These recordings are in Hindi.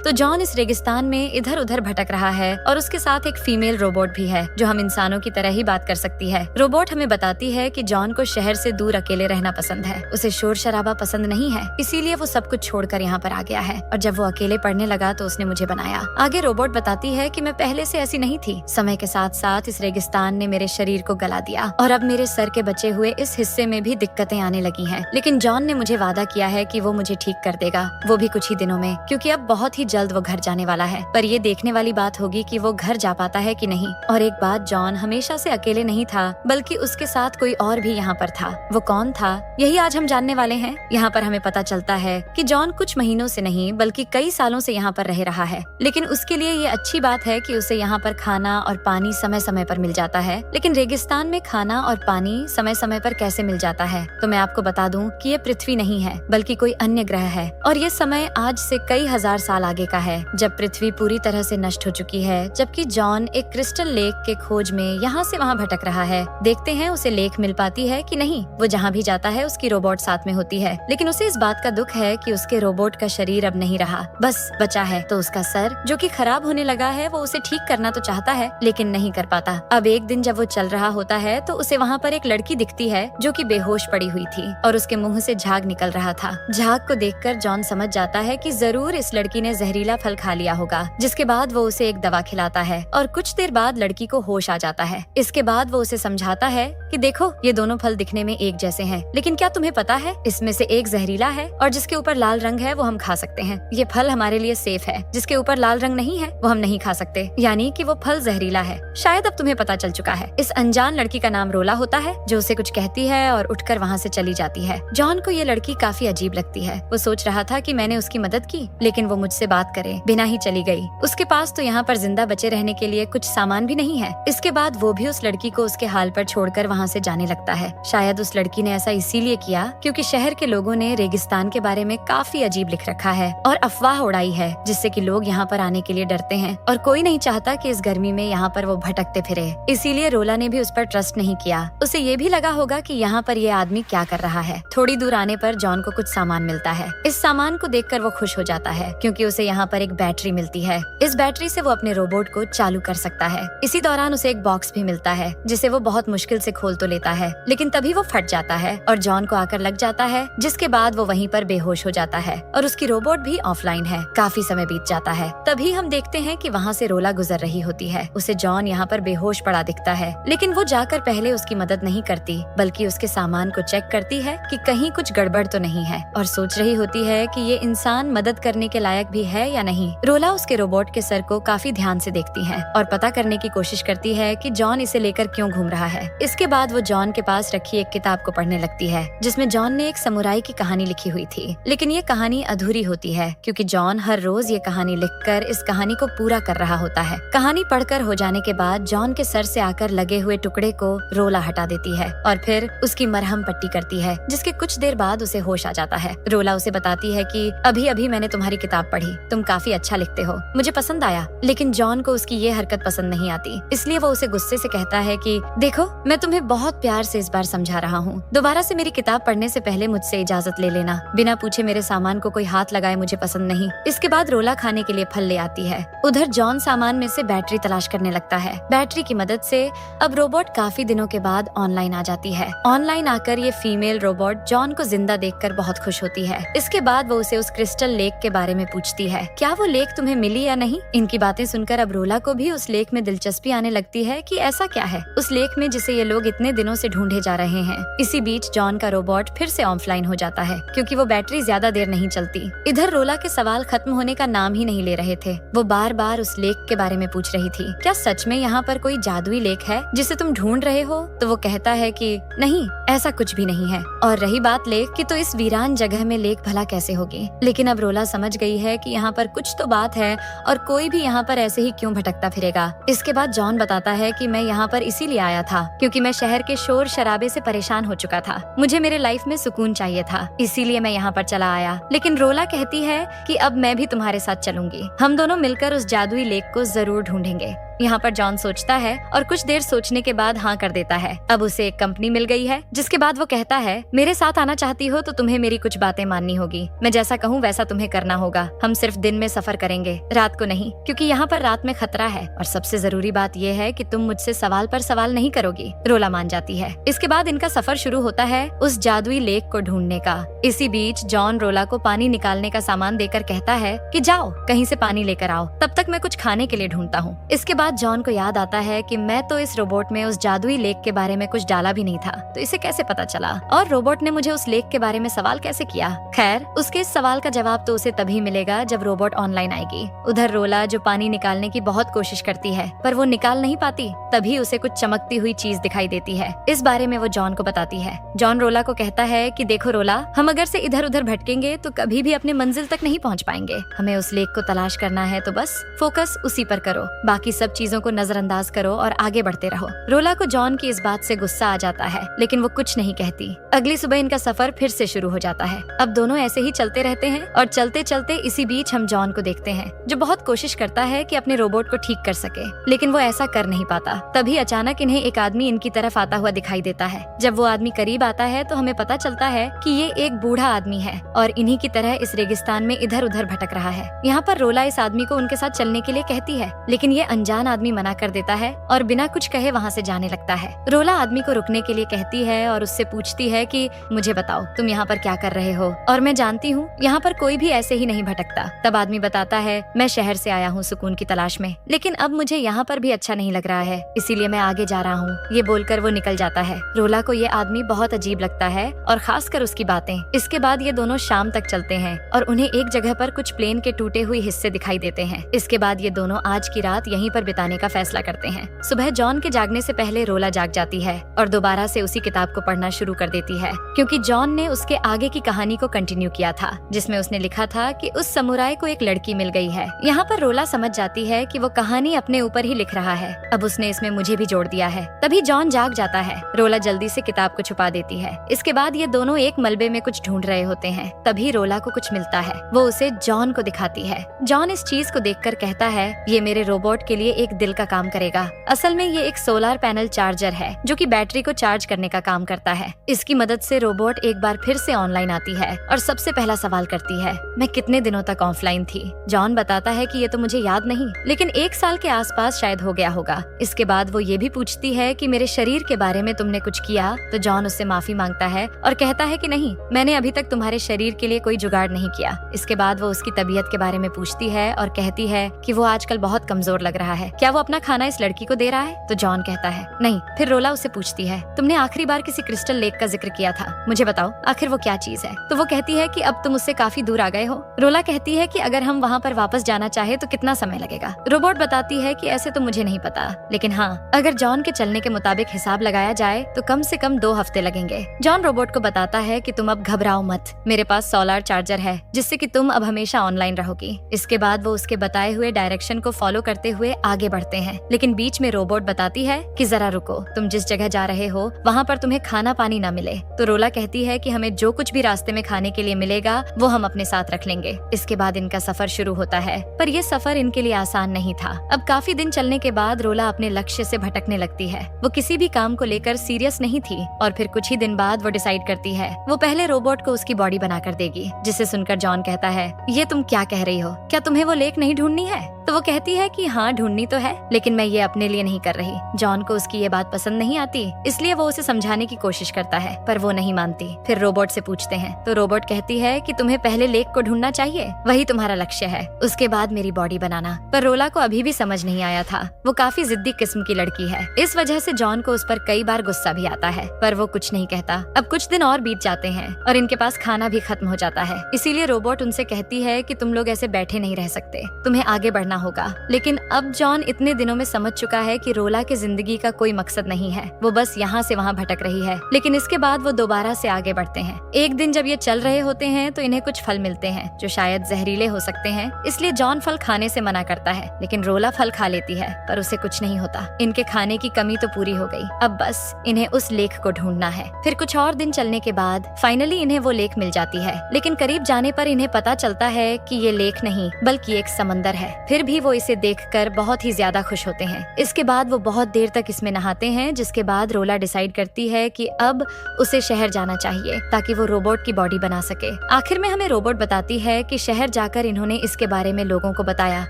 तो जॉन इस रेगिस्तान में इधर उधर भटक रहा है और उसके साथ एक फीमेल रोबोट भी है जो हम इंसानों की तरह ही बात कर सकती है। रोबोट हमें बताती है कि जॉन को शहर से दूर अकेले रहना पसंद है, उसे शोर शराबा पसंद नहीं है, इसीलिए वो सब कुछ छोड़कर यहाँ पर आ गया है और जब वो अकेले पढ़ने लगा तो उसने मुझे बनाया। आगे रोबोट बताती है कि मैं पहले से ऐसी नहीं थी, समय के साथ साथ इस रेगिस्तान ने मेरे शरीर को गला दिया और अब मेरे सर के बचे हुए इस हिस्से में भी दिक्कतें आने लगी हैं। लेकिन जॉन ने मुझे वादा किया है कि वो मुझे ठीक कर देगा, वो भी कुछ ही दिनों में, क्योंकि अब बहुत ही जल्द वो घर जाने वाला है। पर ये देखने वाली बात होगी कि वो घर जा पाता है कि नहीं। और एक बात, जॉन हमेशा से अकेले नहीं था बल्कि उसके साथ कोई और भी यहाँ पर था। वो कौन था यही आज हम जानने वाले हैं। यहाँ पर हमें पता चलता है कि जॉन कुछ महीनों से नहीं बल्कि कई सालों से यहाँ पर रह रहा है, लेकिन उसके लिए ये अच्छी बात है कि उसे यहाँ पर खाना और पानी समय समय पर मिल जाता है। लेकिन रेगिस्तान में खाना और पानी समय समय पर कैसे मिल जाता है? तो मैं आपको बता दूं कि ये पृथ्वी नहीं है बल्कि कोई अन्य ग्रह है और ये समय आज से कई हजार साल आगे का है, जब पृथ्वी पूरी तरह से नष्ट हो चुकी है। जबकि जॉन एक क्रिस्टल लेक के खोज में यहाँ से वहाँ भटक रहा है। देखते हैं उसे लेक मिल पाती है कि नहीं। वो जहाँ भी जाता है उसकी रोबोट साथ में होती है, लेकिन उसे इस बात का दुख है कि उसके रोबोट का शरीर अब नहीं रहा, बस बचा है तो उसका सर जो कि खराब होने लगा है। वो उसे ठीक करना तो चाहता है लेकिन नहीं कर पाता। अब एक दिन जब वो चल रहा होता है तो उसे वहाँ पर एक लड़की दिखती है जो कि बेहोश पड़ी हुई थी और उसके मुंह से झाग निकल रहा था। झाग को देखकर जॉन समझ जाता है कि जरूर इस लड़की ने जहरीला फल खा लिया होगा, जिसके बाद वो उसे एक दवा खिलाता है और कुछ देर बाद लड़की को होश आ जाता है। इसके बाद वो उसे समझाता है कि देखो ये दोनों फल दिखने में एक जैसे हैं, लेकिन क्या तुम्हें पता है इसमें से एक जहरीला है और जिसके ऊपर लाल रंग है वो हम खा सकते हैं। ये फल हमारे लिए सेफ है, जिसके ऊपर लाल रंग नहीं है वो हम नहीं खा सकते, यानी कि वो फल जहरीला है। शायद अब तुम्हें पता चल चुका है। इस अनजान लड़की का नाम रोला होता है जो उसे कुछ कहती है और उठकर वहाँ से चली जाती है। जॉन को ये लड़की काफी अजीब लगती है। वो सोच रहा था कि मैंने उसकी मदद की, लेकिन वो मुझसे बात करे बिना ही चली गई। उसके पास तो यहाँ पर जिंदा बचे रहने के लिए कुछ सामान भी नहीं है। इसके बाद वो भी उस लड़की को उसके हाल पर छोड़कर वहाँ से जाने लगता है। शायद उस लड़की ने ऐसा इसीलिए किया क्योंकि शहर के लोगों ने रेगिस्तान के बारे में काफी अजीब लिख रखा है और अफवाह उड़ाई है, जिससे कि लोग यहाँ पर आने के लिए डरते हैं और कोई नहीं चाहता कि इस गर्मी में यहाँ पर वो भटकते फिरे। इसीलिए रोला ने भी उस पर ट्रस्ट नहीं किया। उसे ये भी लगा होगा कि यहाँ पर ये आदमी क्या कर रहा है। थोड़ी दूर आने पर जॉन को कुछ सामान मिलता है। इस सामान को देखकर वो खुश हो जाता है क्योंकि उसे यहाँ पर एक बैटरी मिलती है। इस बैटरी से वो अपने रोबोट को चालू कर सकता है। इसी दौरान उसे एक बॉक्स भी मिलता है जिसे वो बहुत मुश्किल से खोल तो लेता है, लेकिन तभी वो फट जाता है और जॉन को आकर लग जाता है, जिसके बाद वो वहीं पर बेहोश हो जाता है और उसकी रोबोट भी ऑफलाइन है। काफी समय बीत जाता है। तभी हम देखते हैं कि वहाँ से रोला गुजर रही होती है। उसे जॉन यहाँ पर बेहोश पड़ा दिखता है, लेकिन वो जाकर पहले उसकी मदद नहीं करती बल्कि उसके सामान को चेक करती है कि कहीं कुछ गड़बड़ तो नहीं है और सोच रही होती है कि ये इंसान मदद करने के लायक भी है या नहीं। रोला उसके रोबोट के सर को काफी ध्यान से देखती है और पता करने की कोशिश करती है कि जॉन इसे लेकर क्यों घूम रहा है। इसके बाद वो जॉन के पास रखी एक किताब को पढ़ने लगती है जिसमें जॉन ने एक समुराई की कहानी लिखी हुई थी, लेकिन ये कहानी अधूरी होती है क्योंकि जॉन हर रोज ये कहानी लिखकर इस कहानी को पूरा कर रहा होता है। कहानी पढ़कर हो जाने के बाद जॉन के सर से आकर लगे हुए टुकड़े को रोला हटा देती है और फिर उसकी मरहम पट्टी करती है, जिसके कुछ देर बाद उसे होश आ जाता है। रोला उसे बताती है कि अभी अभी मैंने तुम्हारी किताब पढ़ी, तुम काफी अच्छा लिखते हो, मुझे पसंद आया। लेकिन जॉन को उसकी ये हरकत पसंद नहीं आती, इसलिए वो उसे गुस्से से कहता है कि देखो मैं तुम्हें बहुत प्यार से इस बार समझा रहा हूँ, दोबारा से मेरी किताब पढ़ने से पहले मुझसे इजाजत ले लेना। बिना पूछे मेरे सामान को कोई हाथ लगाए मुझे पसंद नहीं। इसके बाद रोला खाने के लिए फल ले आती है। उधर जॉन सामान में से बैटरी तलाश करने लगता है। बैटरी की मदद से अब रोबोट काफी दिनों के बाद ऑनलाइन आ जाती है। ऑनलाइन आकर ये फीमेल रोबोट जॉन को जिंदा देखकर बहुत खुश होती है। इसके बाद वो उसे उस क्रिस्टल लेक के बारे में पूछती है, क्या वो लेक तुम्हें मिली या नहीं। इनकी बातें सुनकर अब रोला को भी उस लेक में दिलचस्पी आने लगती है कि ऐसा क्या है उस लेक में जिसे ये लोग इतने दिनों से ढूंढे जा रहे हैं। इसी बीच जॉन का रोबोट फिर से ऑफलाइन हो जाता है क्योंकि वो बैटरी ज्यादा देर नहीं चलती। इधर रोला के सवाल खत्म होने का नाम ही नहीं ले रहे थे। वो बार बार उस लेक के बारे में पूछ रही थी, क्या सच में यहाँ पर कोई जादुई लेक है जिसे तुम ढूंढ रहे हो। तो वो कहता है कि नहीं, ऐसा कुछ भी नहीं है। और रही बात लेक की, तो इस वीरान जगह में लेक भला कैसे होगी। लेकिन अब रोला समझ गई है कि यहाँ पर कुछ तो बात है और कोई भी यहाँ पर ऐसे ही क्यों भटकता फिरेगा। इसके बाद जॉन बताता है कि मैं यहाँ पर इसीलिए आया था क्योंकि मैं शहर के शोर शराबे से परेशान हो चुका था। मुझे मेरे लाइफ में सुकून चाहिए था, इसीलिए मैं यहाँ पर चला आया। लेकिन रोला कहती है कि अब मैं भी तुम्हारे साथ चलूंगी, हम दोनों मिलकर उस जादुई लेक को जरूर ढूंढेंगे। यहाँ पर जॉन सोचता है और कुछ देर सोचने के बाद हाँ कर देता है। अब उसे एक कंपनी मिल गई है, जिसके बाद वो कहता है, मेरे साथ आना चाहती हो तो तुम्हें मेरी कुछ बातें माननी होगी। मैं जैसा कहूँ वैसा तुम्हें करना होगा। हम सिर्फ दिन में सफर करेंगे, रात को नहीं, क्योंकि यहाँ पर रात में खतरा है। और सबसे जरूरी बात यह है कि तुम मुझसे सवाल पर सवाल नहीं करोगी। रोला मान जाती है। इसके बाद इनका सफर शुरू होता है उस जादुई लेक को ढूंढने का। इसी बीच जॉन रोला को पानी निकालने का सामान देकर कहता है कि जाओ कहीं से पानी लेकर आओ, तब तक मैं कुछ खाने के लिए ढूंढता हूँ। इसके बाद जॉन को याद आता है कि मैं तो इस रोबोट में उस जादुई लेक के बारे में कुछ डाला भी नहीं था, तो इसे कैसे पता चला, और रोबोट ने मुझे उस लेक के बारे में सवाल कैसे किया। खैर, उसके इस सवाल का जवाब तो उसे तभी मिलेगा जब रोबोट ऑनलाइन आएगी। उधर रोला जो पानी निकालने की बहुत कोशिश करती है, पर वो निकाल नहीं पाती। तभी उसे कुछ चमकती हुई चीज दिखाई देती है। इस बारे में वो जॉन को बताती है। जॉन रोला को कहता है कि देखो रोला, हम अगर से इधर उधर भटकेंगे तो कभी भी अपने मंजिल तक नहीं पहुंच पाएंगे। हमें उस लेक को तलाश करना है, तो बस फोकस उसी पर करो, बाकी सब चीजों को नजरअंदाज करो और आगे बढ़ते रहो। रोला को जॉन की इस बात से गुस्सा आ जाता है, लेकिन वो कुछ नहीं कहती। अगली सुबह इनका सफर फिर से शुरू हो जाता है। अब दोनों ऐसे ही चलते रहते हैं और चलते चलते इसी बीच हम जॉन को देखते हैं, जो बहुत कोशिश करता है कि अपने रोबोट को ठीक कर सके, लेकिन वो ऐसा कर नहीं पाता। तभी अचानक इन्हें एक आदमी इनकी तरफ आता हुआ दिखाई देता है। जब वो आदमी करीब आता है तो हमें पता चलता है कि ये एक बूढ़ा आदमी है और इन्हीं की तरह इस रेगिस्तान में इधर उधर भटक रहा है। यहाँ पर रोला इस आदमी को उनके साथ चलने के लिए कहती है, लेकिन ये अनजान आदमी मना कर देता है और बिना कुछ कहे वहाँ से जाने लगता है। रोला आदमी को रुकने के लिए कहती है और उससे पूछती है कि मुझे बताओ तुम यहाँ पर क्या कर रहे हो, और मैं जानती हूँ यहाँ पर कोई भी ऐसे ही नहीं भटकता। तब आदमी बताता है, मैं शहर से आया हूँ सुकून की तलाश में, लेकिन अब मुझे यहाँ पर भी अच्छा नहीं लग रहा है, इसीलिए मैं आगे जा रहा हूँ। ये बोलकर वो निकल जाता है। रोला को ये आदमी बहुत अजीब लगता है और खासकर उसकी बातें। इसके बाद ये दोनों शाम तक चलते हैं और उन्हें एक जगह पर कुछ प्लेन के टूटे हुए हिस्से दिखाई देते हैं। इसके बाद ये दोनों आज की रात यहीं पर बिताने का फैसला करते हैं। सुबह जॉन के जागने से पहले रोला जाग जाती है और दोबारा से उसी किताब को पढ़ना शुरू कर देती है, क्योंकि जॉन ने उसके आगे की कहानी को कंटिन्यू किया था, जिसमें उसने लिखा था कि उस समुराय को एक लड़की मिल गई है। यहाँ पर रोला समझ जाती है कि वो कहानी अपने ऊपर ही लिख रहा है, अब उसने इसमें मुझे भी जोड़ दिया है। तभी जॉन जाग जाता है। रोला जल्दी से किताब को छुपा देती है। इसके बाद ये दोनों एक मलबे में कुछ ढूंढ रहे होते हैं। तभी रोला को कुछ मिलता है। वो उसे जॉन को दिखाती है। जॉन इस चीज को देखकर कहता है, ये मेरे रोबोट के लिए एक दिल का काम करेगा। असल में ये एक सोलर पैनल चार्जर है जो कि बैटरी को चार्ज करने का काम करता है। इसकी मदद से रोबोट एक बार फिर से ऑनलाइन आती है और सबसे पहला सवाल करती है, मैं कितने दिनों तक ऑफलाइन थी। जॉन बताता है कि ये तो मुझे याद नहीं, लेकिन 1 साल के आसपास शायद हो गया होगा। इसके बाद वो ये भी पूछती है कि मेरे शरीर के बारे में तुमने कुछ किया, तो जॉन उससे माफी मांगता है और कहता है कि नहीं, मैंने अभी तक तुम्हारे शरीर के लिए कोई जुगाड़ नहीं किया। इसके बाद वो उसकी तबीयत के बारे में पूछती है और कहती है कि वो आजकल बहुत कमजोर लग रहा है, क्या वो अपना खाना इस लड़की को दे रहा है। तो जॉन कहता है नहीं। फिर रोला उससे पूछती है, तुमने आखिरी बार किसी क्रिस्टल लेक का जिक्र किया था, मुझे बताओ आखिर वो क्या चीज है। तो वो कहती है कि अब तुम उससे काफी दूर आ गए हो। रोला कहती है कि अगर हम वहाँ पर वापस जाना चाहे तो कितना समय लगेगा। रोबोट बताती है कि ऐसे तो मुझे नहीं पता, लेकिन हाँ, अगर जॉन के चलने के मुताबिक हिसाब लगाया जाए तो कम से कम 2 हफ्ते लगेंगे। जॉन रोबोट को बताता है कि तुम अब घबराओ मत, मेरे पास सोलर चार्जर है जिससे कि तुम अब हमेशा ऑनलाइन रहोगी। इसके बाद वो उसके बताए हुए डायरेक्शन को फॉलो करते हुए आगे बढ़ते हैं, लेकिन बीच में रोबोट बताती है कि जरा रुको, तुम जिस जगह जा रहे हो वहाँ पर तुम्हें खाना पानी ना मिले। तो रोला कहती है कि हमें जो कुछ भी रास्ते में खाने के लिए मिलेगा वो हम अपने साथ रख लेंगे। इसके बाद इनका सफर शुरू होता है, पर यह सफर इनके लिए आसान नहीं था। अब काफी दिन चलने के बाद रोला अपने लक्ष्य से भटकने लगती है। वो किसी भी काम को लेकर सीरियस नहीं थी और फिर कुछ ही दिन बाद वो डिसाइड करती है वो पहले रोबोट को उसकी बॉडी बनाकर देगी। जिसे सुनकर जॉन कहता है, ये तुम क्या कह रही हो, क्या तुम्हें वो लेक नहीं ढूंढनी है। तो वो कहती है कि हाँ ढूंढनी तो है, लेकिन मैं ये अपने लिए नहीं कर रही। जॉन को उसकी ये बात पसंद नहीं आती, इसलिए वो उसे समझाने की कोशिश करता है, पर वो नहीं मानती। फिर रोबोट से पूछते हैं तो रोबोट कहती है कि तुम्हें पहले लेक को ढूंढना चाहिए, वही तुम्हारा लक्ष्य है, उसके बाद मेरी बॉडी बनाना। पर रोला को अभी भी समझ नहीं आया था। वो काफी जिद्दी किस्म की लड़की है, इस वजह से जॉन को उस पर कई बार गुस्सा भी आता है, पर वो कुछ नहीं कहता। अब कुछ दिन और बीत जाते हैं और इनके पास खाना भी खत्म हो जाता है, इसीलिए रोबोट उनसे कहती है कि तुम लोग ऐसे बैठे नहीं रह सकते, तुम्हें आगे बढ़ना होगा। लेकिन अब जॉन इतने दिनों में समझ चुका है कि रोला की जिंदगी का कोई मकसद नहीं है, वो बस यहाँ से वहाँ भटक रही है। लेकिन इसके बाद वो दोबारा से आगे बढ़ते हैं। एक दिन जब ये चल रहे होते हैं तो इन्हें कुछ फल मिलते हैं जो शायद जहरीले हो सकते हैं, इसलिए जॉन फल खाने से मना करता है, लेकिन रोला फल खा लेती है, पर उसे कुछ नहीं होता। इनके खाने की कमी तो पूरी हो गई, अब बस इन्हें उस लेक को ढूंढना है। फिर कुछ और दिन चलने के बाद फाइनली इन्हें वो लेक मिल जाती है, लेकिन करीब जाने पर इन्हें पता चलता है कि ये लेक नहीं बल्कि एक समंदर है। फिर भी वो इसे देखकर बहुत बहुत ही ज्यादा खुश होते हैं। इसके बाद वो बहुत देर तक इसमें नहाते हैं, जिसके बाद रोला डिसाइड करती है कि अब उसे शहर जाना चाहिए ताकि वो रोबोट की बॉडी बना सके। आखिर में हमें रोबोट बताती है कि शहर जाकर इन्होंने इसके बारे में लोगों को बताया,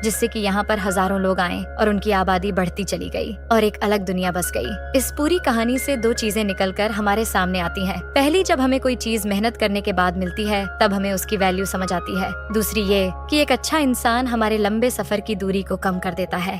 जिससे कि यहाँ पर हजारों लोग आए और उनकी आबादी बढ़ती चली गई और एक अलग दुनिया बस गई। इस पूरी कहानी से दो चीजें निकलकर हमारे सामने आती हैं। पहली, जब हमें कोई चीज मेहनत करने के बाद मिलती है तब हमें उसकी वैल्यू समझ आती है। दूसरी ये कि एक अच्छा इंसान हमारे लंबे सफर की दूरी को कम कर देता है।